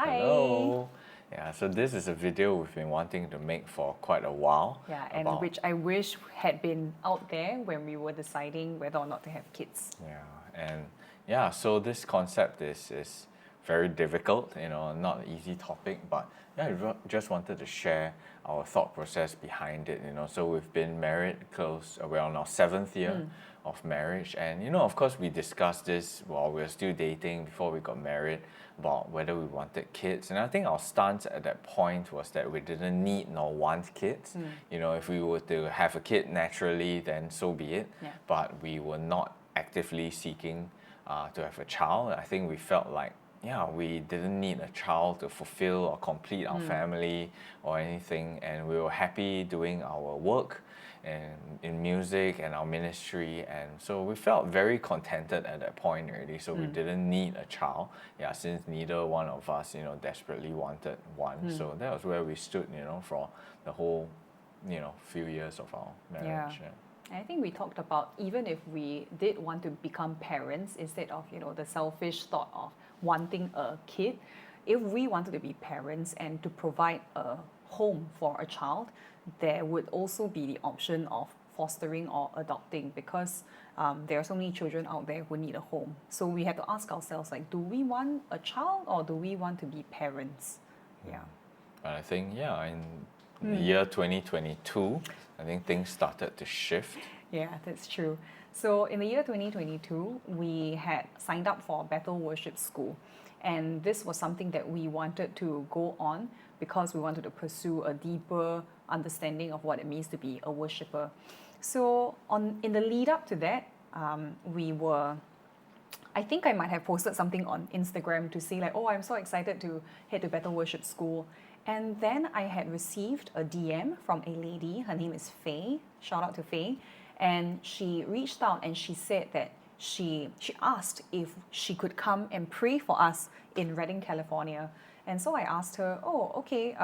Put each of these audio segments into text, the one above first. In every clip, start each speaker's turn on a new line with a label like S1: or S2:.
S1: Hi.
S2: Hello. Yeah, so this is a video we've been wanting to make for quite a while.
S1: Yeah, and which I wish had been out there when we were deciding whether or not to have kids.
S2: So this concept is very difficult, not an easy topic, but just wanted to share our thought process behind it, So we've been married we're on our 7th year of marriage, and of course we discussed this while we were still dating before we got married about whether we wanted kids. And I think our stance at that point was that we didn't need nor want kids. If we were to have a kid naturally, then so be it.
S1: Yeah.
S2: But we were not actively seeking to have a child. I think we felt like we didn't need a child to fulfill or complete our family or anything, and we were happy doing our work and in music and our ministry, and so we felt very contented at that point already. So we didn't need a child, since neither one of us, desperately wanted one. So that was where we stood, for the whole, few years of our marriage.
S1: Yeah. I think we talked about even if we did want to become parents instead of the selfish thought of wanting a kid, if we wanted to be parents and to provide a home for a child, there would also be the option of fostering or adopting, because there are so many children out there who need a home. So we had to ask ourselves, like, do we want a child or do we want to be parents?
S2: But I think in the year 2022, I think things started to shift.
S1: Yeah, that's true. So in the year 2022, we had signed up for Bethel Worship School. And this was something that we wanted to go on because we wanted to pursue a deeper understanding of what it means to be a worshipper. So in the lead up to that, I think I might have posted something on Instagram to say like, oh, I'm so excited to head to Bethel Worship School. And then I had received a DM from a lady. Her name is Faye. Shout out to Faye. And she reached out and she said that she asked if she could come and pray for us in Redding, California. And so I asked her, oh, okay,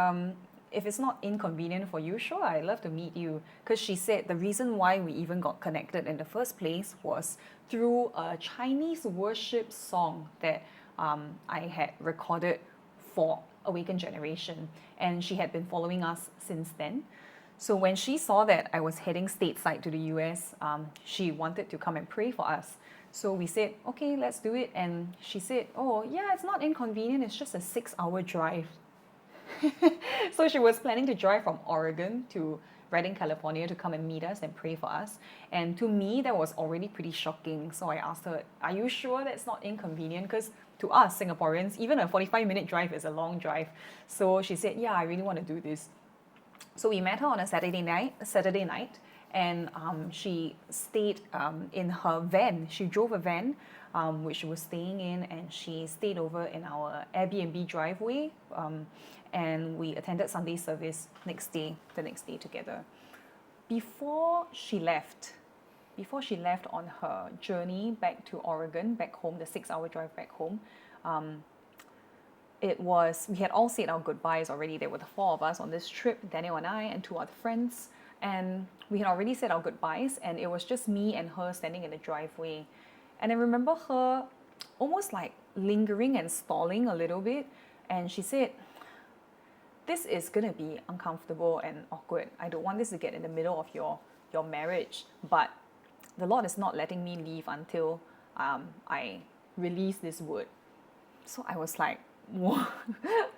S1: if it's not inconvenient for you, sure, I'd love to meet you. Because she said the reason why we even got connected in the first place was through a Chinese worship song that I had recorded for Awakened Generation. And she had been following us since then. So when she saw that I was heading stateside to the US, she wanted to come and pray for us. So we said, okay, let's do it. And she said, oh, yeah, it's not inconvenient. It's just a 6-hour drive. So she was planning to drive from Oregon to Redding, California to come and meet us and pray for us. And to me, that was already pretty shocking. So I asked her, are you sure that's not inconvenient? Because to us Singaporeans, even a 45-minute drive is a long drive. So she said, yeah, I really want to do this. So we met her on a Saturday night, and she stayed in her van. She drove a van, which she was staying in, and she stayed over in our Airbnb driveway, and we attended Sunday service the next day together. Before she left on her journey back to Oregon, back home, the 6-hour drive back home, we had all said our goodbyes already. There were the 4 of us on this trip, Daniel and I and 2 other friends, and we had already said our goodbyes, and it was just me and her standing in the driveway. And I remember her almost like lingering and stalling a little bit, and she said, this is gonna be uncomfortable and awkward. I don't want this to get in the middle of your marriage, but the Lord is not letting me leave until I release this word. So I was like, what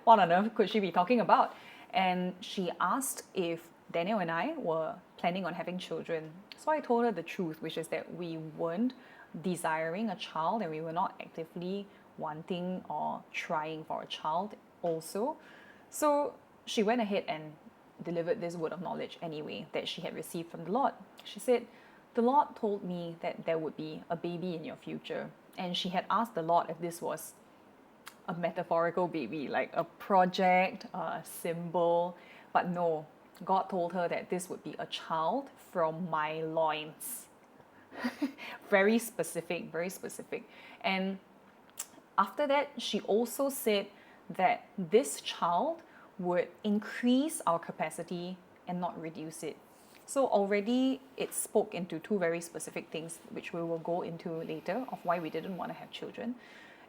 S1: on earth could she be talking about? And she asked if Daniel and I were planning on having children. So I told her the truth, which is that we weren't desiring a child and we were not actively wanting or trying for a child also. So she went ahead and delivered this word of knowledge anyway that she had received from the Lord. She said, the Lord told me that there would be a baby in your future. And she had asked the Lord if this was a metaphorical baby, like a project, a symbol. But no, God told her that this would be a child from my loins. Very specific, very specific. And after that, she also said that this child would increase our capacity and not reduce it. So already it spoke into 2 very specific things, which we will go into later, of why we didn't want to have children.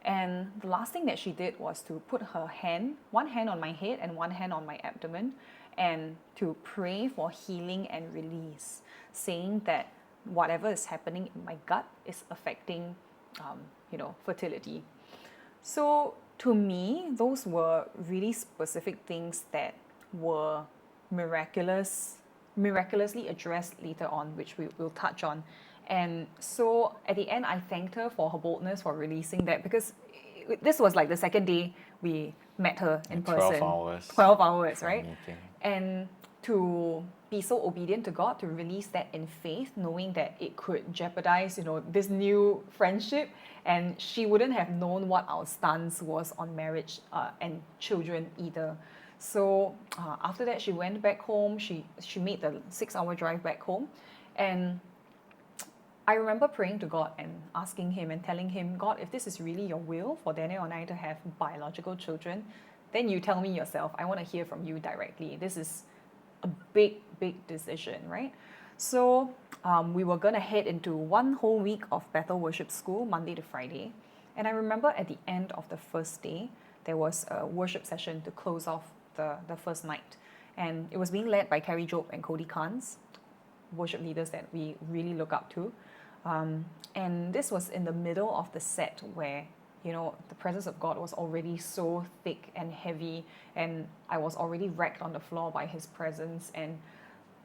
S1: And the last thing that she did was to put her hand, one hand on my head and one hand on my abdomen, and to pray for healing and release, saying that whatever is happening in my gut is affecting, fertility. So to me, those were really specific things that were miraculously addressed later on, which we will touch on. And so at the end, I thanked her for her boldness for releasing that, because this was like the second day we met her in person.
S2: 12 hours.
S1: 12 hours, right?
S2: Meeting.
S1: And to be so obedient to God, to release that in faith, knowing that it could jeopardize, this new friendship, and she wouldn't have known what our stance was on marriage and children either. So after that, she went back home. She made the 6-hour drive back home, and I remember praying to God and asking Him and telling Him, God, if this is really your will for Daniel and I to have biological children, then you tell me yourself. I want to hear from you directly. This is a big, big decision, right? So we were going to head into 1 whole week of Bethel Worship School, Monday to Friday. And I remember at the end of the first day, there was a worship session to close off the first night. And it was being led by Carrie Job and Cody Carnes, worship leaders that we really look up to. And this was in the middle of the set where, the presence of God was already so thick and heavy, and I was already wrecked on the floor by His presence, and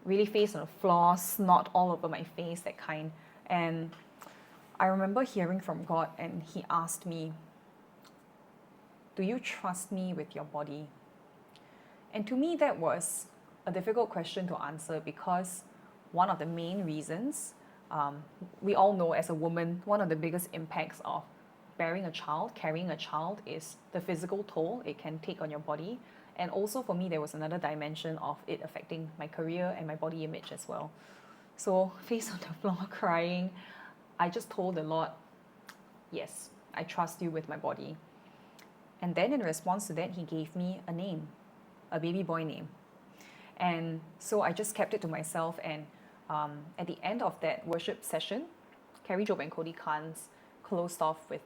S1: really face on the floor, snot all over my face, that kind. And I remember hearing from God, and He asked me, do you trust me with your body? And to me, that was a difficult question to answer, because one of the main reasons, we all know as a woman, one of the biggest impacts of bearing a child, carrying a child, is the physical toll it can take on your body. And also for me, there was another dimension of it affecting my career and my body image as well. So face on the floor crying, I just told the Lord, yes, I trust you with my body. And then in response to that, He gave me a name, a baby boy name. And so I just kept it to myself, and at the end of that worship session, Carrie Job and Cody Carnes closed off with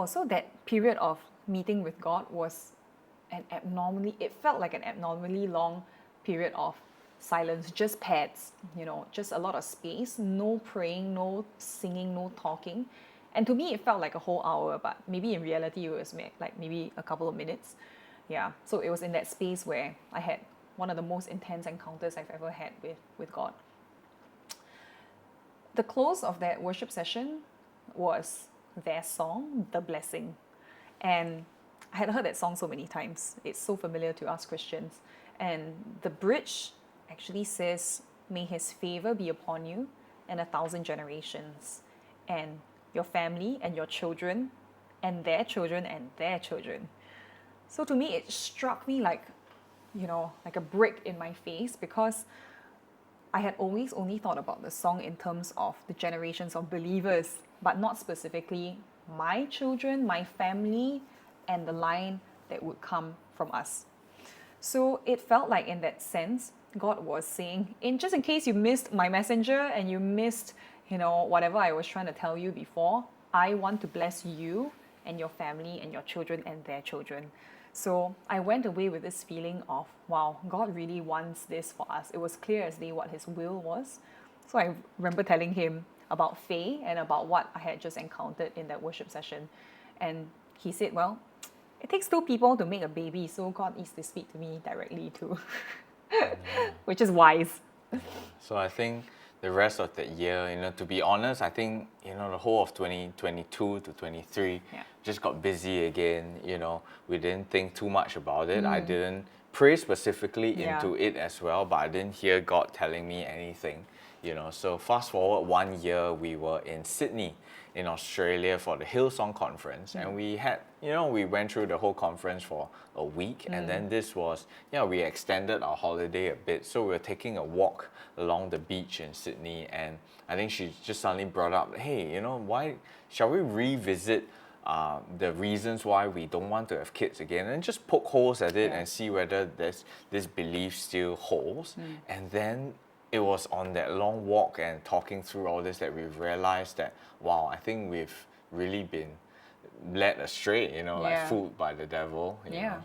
S1: so that period of meeting with God was it felt like an abnormally long period of silence, just pads, just a lot of space, no praying, no singing, no talking. And to me, it felt like a whole hour, but maybe in reality, it was like maybe a couple of minutes. Yeah, so it was in that space where I had one of the most intense encounters I've ever had with God. The close of that worship session was their song, The Blessing. And I had heard that song so many times. It's so familiar to us Christians. And the bridge actually says, may His favor be upon you and 1,000 generations, and your family and your children and their children and their children. So to me, it struck me like a brick in my face, because I had always only thought about the song in terms of the generations of believers, but not specifically my children, my family, and the line that would come from us. So it felt like in that sense, God was saying, just in case you missed my messenger and you missed, whatever I was trying to tell you before, I want to bless you and your family and your children and their children. So I went away with this feeling of, wow, God really wants this for us. It was clear as day what His will was. So I remember telling Him about Faye and about what I had just encountered in that worship session. And He said, well, it takes 2 people to make a baby, so God needs to speak to me directly too, which is wise.
S2: So I think the rest of that year, to be honest, I think, the whole of 2022 to 23 just got busy again. We didn't think too much about it. I didn't pray specifically into it as well, but I didn't hear God telling me anything. So fast forward 1 year, we were in Sydney in Australia for the Hillsong conference, and we had, we went through the whole conference for a week, and then this was, we extended our holiday a bit, so we were taking a walk along the beach in Sydney, and I think she just suddenly brought up, hey, why shall we revisit the reasons why we don't want to have kids again, and just poke holes at it and see whether this belief still holds. And then it was on that long walk and talking through all this that we realized that, wow, I think we've really been led astray, like
S1: Yeah.
S2: fooled by the devil. You
S1: Yeah.
S2: know.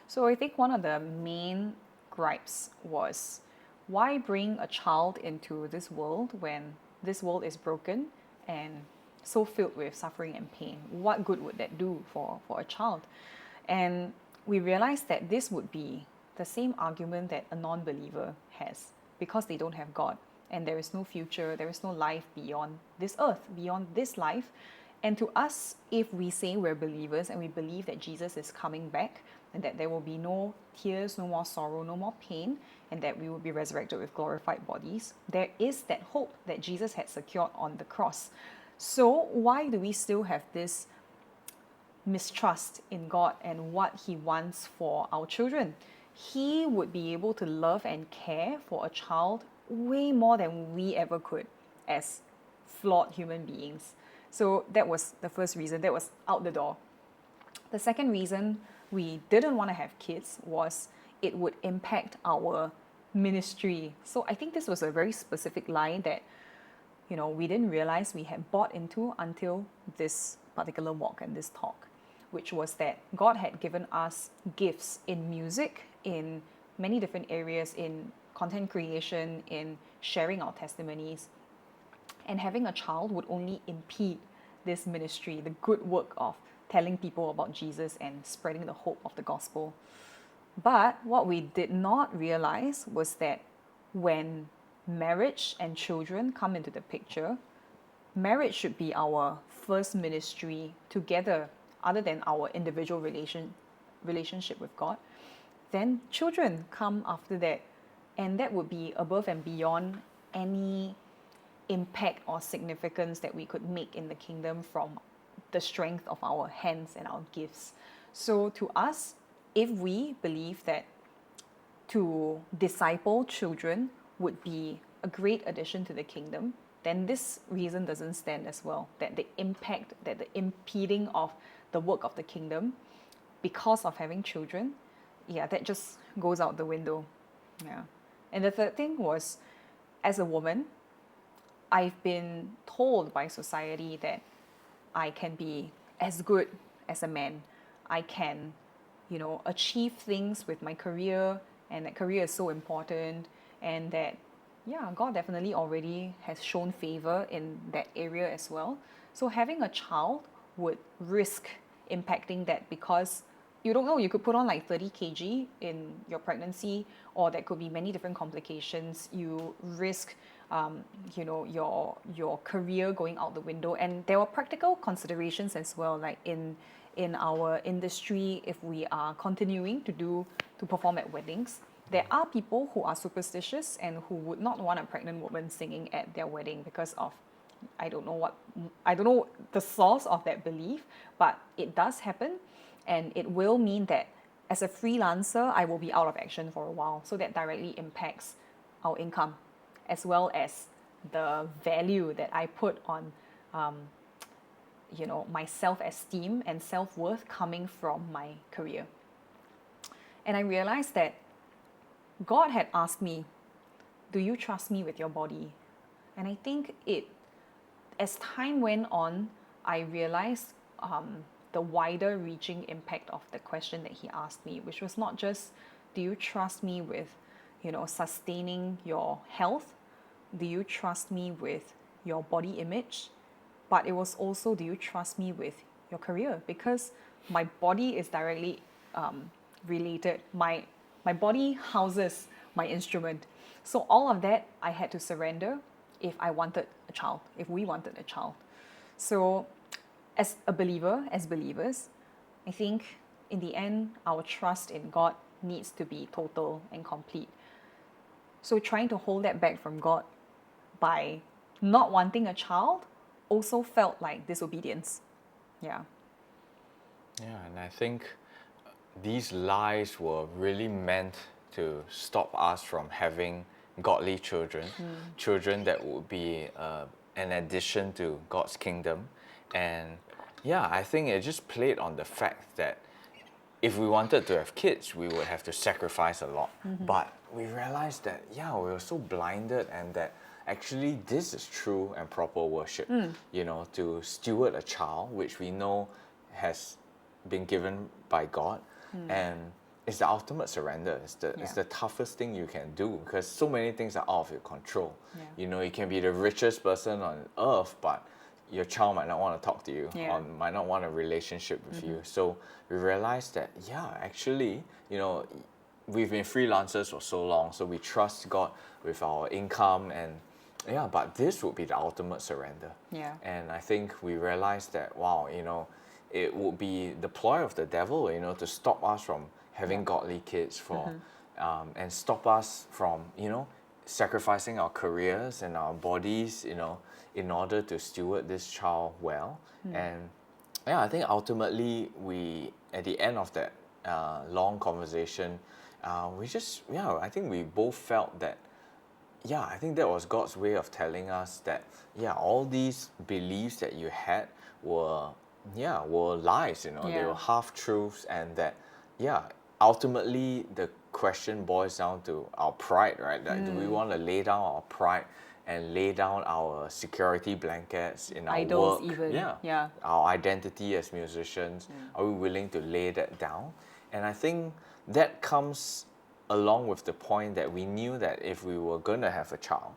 S1: So I think one of the main gripes was, why bring a child into this world when this world is broken and so filled with suffering and pain? What good would that do for a child? And we realized that this would be the same argument that a non-believer has, because they don't have God and there is no future, there is no life beyond this earth, beyond this life. And to us, if we say we're believers and we believe that Jesus is coming back and that there will be no tears, no more sorrow, no more pain, and that we will be resurrected with glorified bodies, there is that hope that Jesus had secured on the cross. So why do we still have this mistrust in God and what He wants for our children? He would be able to love and care for a child way more than we ever could as flawed human beings. So that was the first reason. That was out the door. The second reason we didn't want to have kids was it would impact our ministry. So I think this was a very specific lie that we didn't realize we had bought into until this particular walk and this talk, which was that God had given us gifts in music, in many different areas, in content creation, in sharing our testimonies. And having a child would only impede this ministry, the good work of telling people about Jesus and spreading the hope of the gospel. But what we did not realize was that when marriage and children come into the picture, marriage should be our first ministry together, other than our individual relationship with God. Then children come after that, and that would be above and beyond any impact or significance that we could make in the kingdom from the strength of our hands and our gifts. So to us, if we believe that to disciple children would be a great addition to the kingdom, then this reason doesn't stand as well. That the impact, that the impeding of the work of the kingdom because of having children, that just goes out the window. Yeah. And the third thing was, as a woman, I've been told by society that I can be as good as a man. I can, achieve things with my career, and that career is so important, and that, God definitely already has shown favor in that area as well. So having a child would risk impacting that, because you don't know, you could put on like 30 kg in your pregnancy, or there could be many different complications. You risk your career going out the window. And there were practical considerations as well, like in our industry, if we are continuing to perform at weddings, there are people who are superstitious and who would not want a pregnant woman singing at their wedding because of, I don't know the source of that belief, but it does happen. And it will mean that as a freelancer, I will be out of action for a while. So that directly impacts our income, as well as the value that I put on, my self-esteem and self-worth coming from my career. And I realized that God had asked me, do you trust me with your body? And I think as time went on, I realized the wider reaching impact of the question that He asked me, which was not just, do you trust me with, sustaining your health? Do you trust me with your body image? But it was also, do you trust me with your career? Because my body is directly related. My body houses my instrument. So all of that I had to surrender if I wanted a child, if we wanted a child. So as a believer, as believers, I think in the end, our trust in God needs to be total and complete. So trying to hold that back from God by not wanting a child also felt like disobedience. Yeah.
S2: Yeah, and I think these lies were really meant to stop us from having godly children, children that would be an addition to God's kingdom. And I think it just played on the fact that if we wanted to have kids, we would have to sacrifice a lot. But we realized that, we were so blinded, and that actually this is true and proper worship, to steward a child, which we know has been given by God, and it's the ultimate surrender. It's the toughest thing you can do, because so many things are out of your control.
S1: Yeah.
S2: You know, you can be the richest person on earth, but your child might not want to talk to you,
S1: Yeah.
S2: or might not want a relationship with you. So we realized that, actually, we've been freelancers for so long, so we trust God with our income, and but this would be the ultimate surrender.
S1: Yeah.
S2: And I think we realized that, wow, it would be the ploy of the devil, to stop us from having godly kids, and stop us from, sacrificing our careers and our bodies, in order to steward this child well. And I think ultimately at the end of that long conversation, I think we both felt that, I think that was God's way of telling us that, all these beliefs that you had were lies, they were half truths, and that, ultimately the question boils down to our pride, right? That do we want to lay down our pride and lay down our security blankets in our
S1: Idols
S2: work?
S1: even. Yeah.
S2: Our identity as musicians, are we willing to lay that down? And I think that comes along with the point that we knew that if we were going to have a child,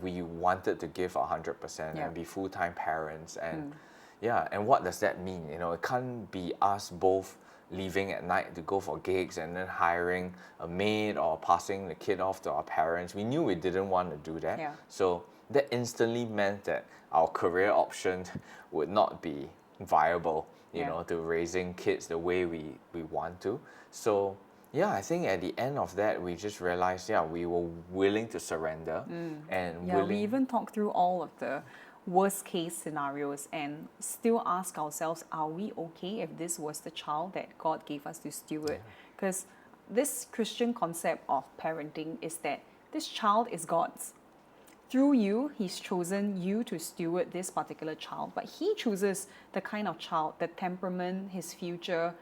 S2: we wanted to give 100% and be full-time parents. And and what does that mean? It can't be us both leaving at night to go for gigs and then hiring a maid or passing the kid off to our parents. We knew we didn't want to do that.
S1: Yeah.
S2: So that instantly meant that our career option would not be viable, to raising kids the way we want to. So I think at the end of that, we just realized, we were willing to surrender, and
S1: we even talked through all of the worst case scenarios and still ask ourselves, are we okay if this was the child that God gave us to steward? Because this Christian concept of parenting is that this child is God's. Through you, He's chosen you to steward this particular child, but He chooses the kind of child, the temperament, his future,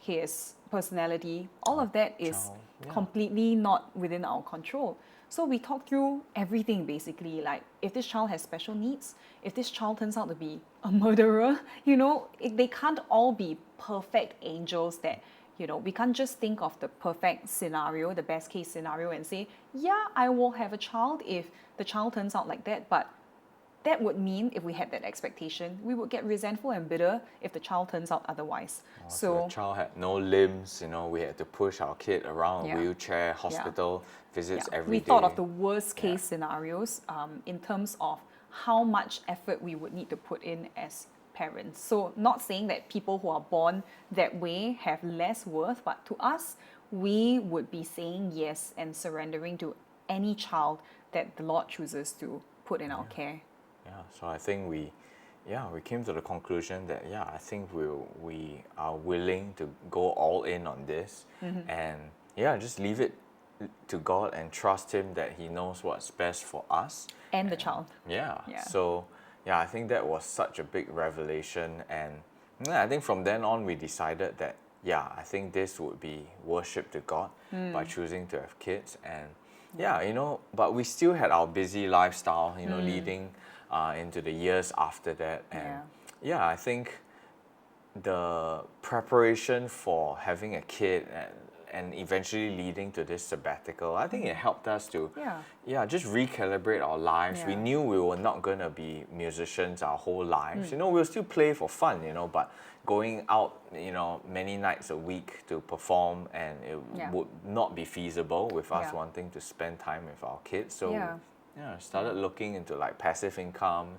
S1: his personality. All of that is completely not within our control. So we talk through everything basically, like if this child has special needs, if this child turns out to be a murderer, they can't all be perfect angels that, we can't just think of the perfect scenario, the best case scenario and say, I will have a child if the child turns out like that. But that would mean if we had that expectation, we would get resentful and bitter if the child turns out otherwise.
S2: So the child had no limbs, we had to push our kid around a wheelchair, hospital visits every day.
S1: We thought of the worst case scenarios in terms of how much effort we would need to put in as parents. So not saying that people who are born that way have less worth, but to us, we would be saying yes and surrendering to any child that the Lord chooses to put in our care.
S2: So I think we came to the conclusion that I think we are willing to go all in on this, and just leave it to God and trust Him that He knows what's best for us
S1: and the child.
S2: So I think that was such a big revelation, and I think from then on we decided that I think this would be worship to God by choosing to have kids. And but we still had our busy lifestyle, leading into the years after that. And I think the preparation for having a kid and eventually leading to this sabbatical, I think it helped us to just recalibrate our lives. We knew we were not going to be musicians our whole lives. We'll still play for fun, but going out, many nights a week to perform, and it would not be feasible with us wanting to spend time with our kids. So started looking into like passive income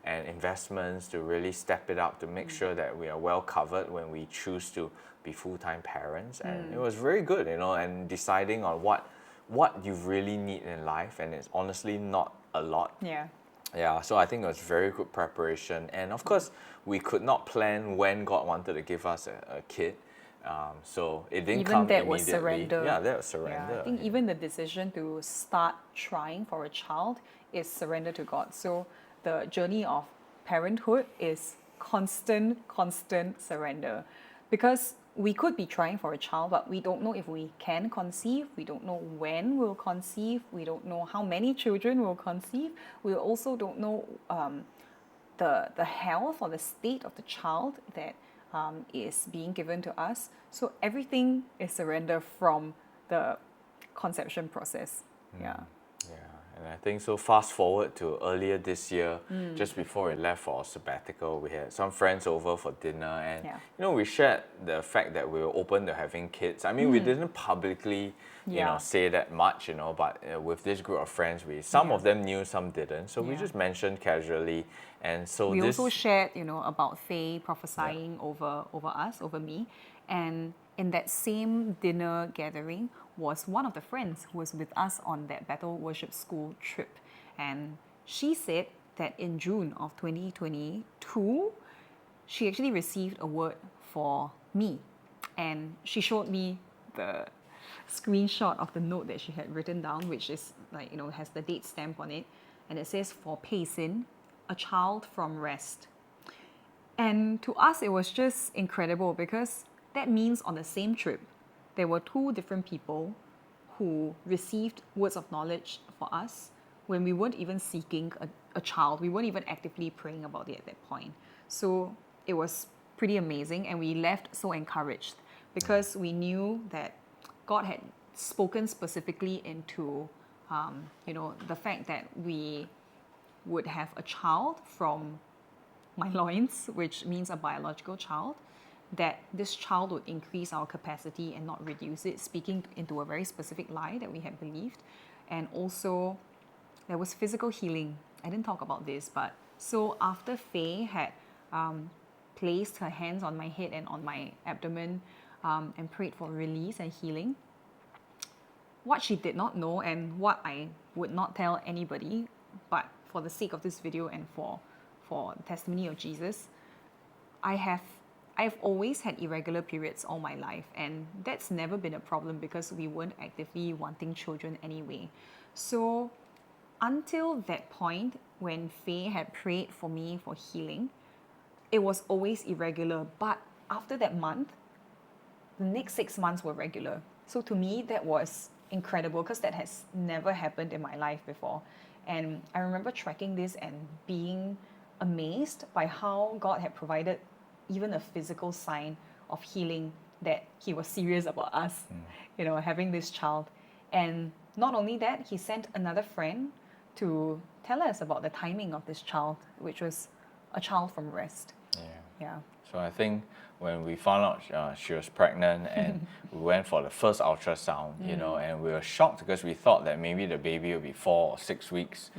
S2: and investments to really step it up to make sure that we are well covered when we choose to be full-time parents. And it was very good, and deciding on what you really need in life, and it's honestly not a lot. So I think it was very good preparation. And of course, we could not plan when God wanted to give us a kid. So it didn't come
S1: that
S2: immediately.
S1: was surrender.
S2: That was surrender.
S1: I think even the decision to start trying for a child is surrender to God. So the journey of parenthood is constant surrender. Because we could be trying for a child, but we don't know if we can conceive. We don't know when we'll conceive. We don't know how many children we'll conceive. We also don't know the health or the state of the child that is being given to us. So everything is surrender from the conception process. Yeah.
S2: Yeah, and I think so. Fast forward to earlier this year, just before we left for our sabbatical, we had some friends over for dinner, and
S1: Yeah.
S2: we shared the fact that we were open to having kids. I mean, we didn't publicly,
S1: Yeah.
S2: say that much, but with this group of friends, some
S1: Yeah.
S2: of them knew, some didn't. So we
S1: Yeah.
S2: just mentioned casually, and so
S1: We
S2: this.
S1: also shared, about Faye prophesying over us, over me. And in that same dinner gathering was one of the friends who was with us on that Bethel Worship School trip. And she said that in June of 2022, she actually received a word for me. And she showed me the screenshot of the note that she had written down, which is has the date stamp on it. And it says, for Paysin, a child from rest. And to us, it was just incredible because that means on the same trip, there were two different people who received words of knowledge for us when we weren't even seeking a child. We weren't even actively praying about it at that point. So it was pretty amazing, and we left so encouraged because we knew that God had spoken specifically into, the fact that we would have a child from my loins, which means a biological child, that this child would increase our capacity and not reduce it, speaking into a very specific lie that we had believed. And also, there was physical healing. I didn't talk about this, but so after Faye had placed her hands on my head and on my abdomen and prayed for release and healing, what she did not know and what I would not tell anybody, but for the sake of this video and for the testimony of Jesus, I've always had irregular periods all my life, and that's never been a problem because we weren't actively wanting children anyway. So until that point when Faye had prayed for me for healing, it was always irregular. But after that month, the next 6 months were regular. So to me, that was incredible because that has never happened in my life before. And I remember tracking this and being amazed by how God had provided even a physical sign of healing, that He was serious about us, having this child. And not only that, He sent another friend to tell us about the timing of this child, which was a child from rest. Yeah.
S2: So I think when we found out she was pregnant and we went for the first ultrasound, and we were shocked because we thought that maybe the baby would be 4 or 6 weeks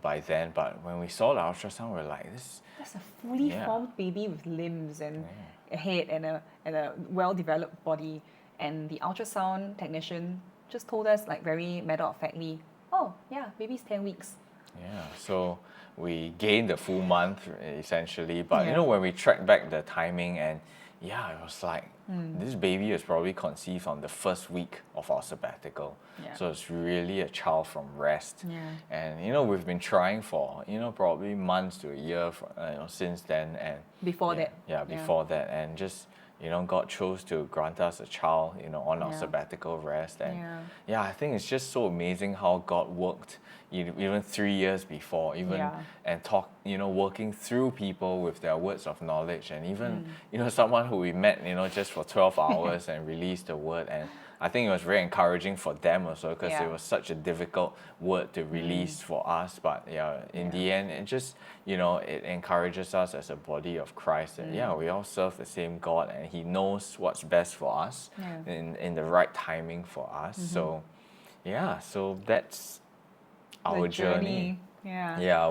S2: by then. But when we saw the ultrasound, we were like,
S1: that's a fully formed baby with limbs and a head and a well-developed body. And the ultrasound technician just told us, like, very matter-of-factly, oh, yeah, baby's 10 weeks.
S2: Yeah, so we gained the full month essentially, but when we tracked back the timing, and it was like this baby was probably conceived on the first week of our sabbatical. So it's really a child from rest. And we've been trying for probably months to a year since then, and
S1: before that.
S2: That, and just God chose to grant us a child on our sabbatical rest. And I think it's just so amazing how God worked even 3 years before, and working through people with their words of knowledge, and even someone who we met just for 12 hours and released the word. And I think it was very encouraging for them also, because it was such a difficult word to release for us. But in the end, it just it encourages us as a body of Christ that we all serve the same God, and He knows what's best for us in the right timing for us. So so that's our journey.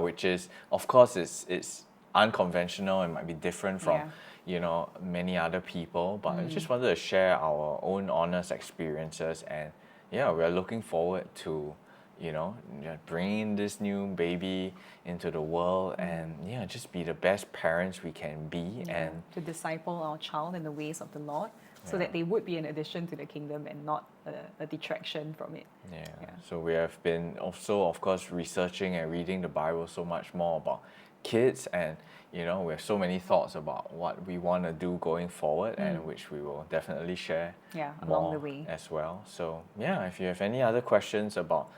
S2: Which is, of course, it's unconventional and might be different from many other people, but I just wanted to share our own honest experiences. And we're looking forward to bringing this new baby into the world, and just be the best parents we can be, and
S1: to disciple our child in the ways of the Lord, so that they would be an addition to the kingdom and not a detraction from it.
S2: So we have been also, of course, researching and reading the Bible so much more about kids, and we have so many thoughts about what we want to do going forward, and which we will definitely share
S1: along the way
S2: as well. So if you have any other questions about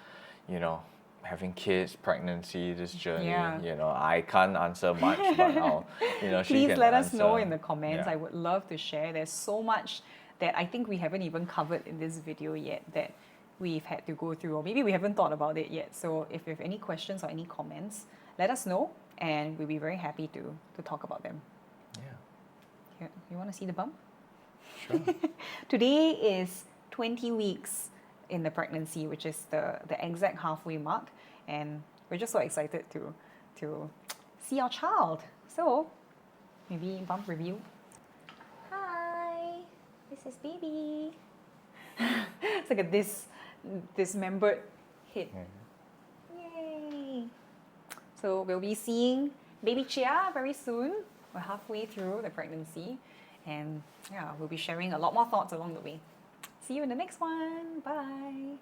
S2: having kids, pregnancy, this journey.
S1: Yeah.
S2: You know, I can't answer much, but she
S1: Please
S2: can
S1: let us know
S2: answer.
S1: in the comments.
S2: Yeah.
S1: I would love to share. There's so much that I think we haven't even covered in this video yet that we've had to go through, or maybe we haven't thought about it yet. So if you have any questions or any comments, let us know, and we'll be very happy to talk about them.
S2: Yeah.
S1: Here, you want to see the bump?
S2: Sure.
S1: Today is 20 weeks in the pregnancy, which is the exact halfway mark, and we're just so excited to see our child. So maybe bump review. Hi, this is baby. It's like a dismembered head. Yay! So we'll be seeing baby Chia very soon. We're halfway through the pregnancy, and yeah, we'll be sharing a lot more thoughts along the way. See you in the next one. Bye.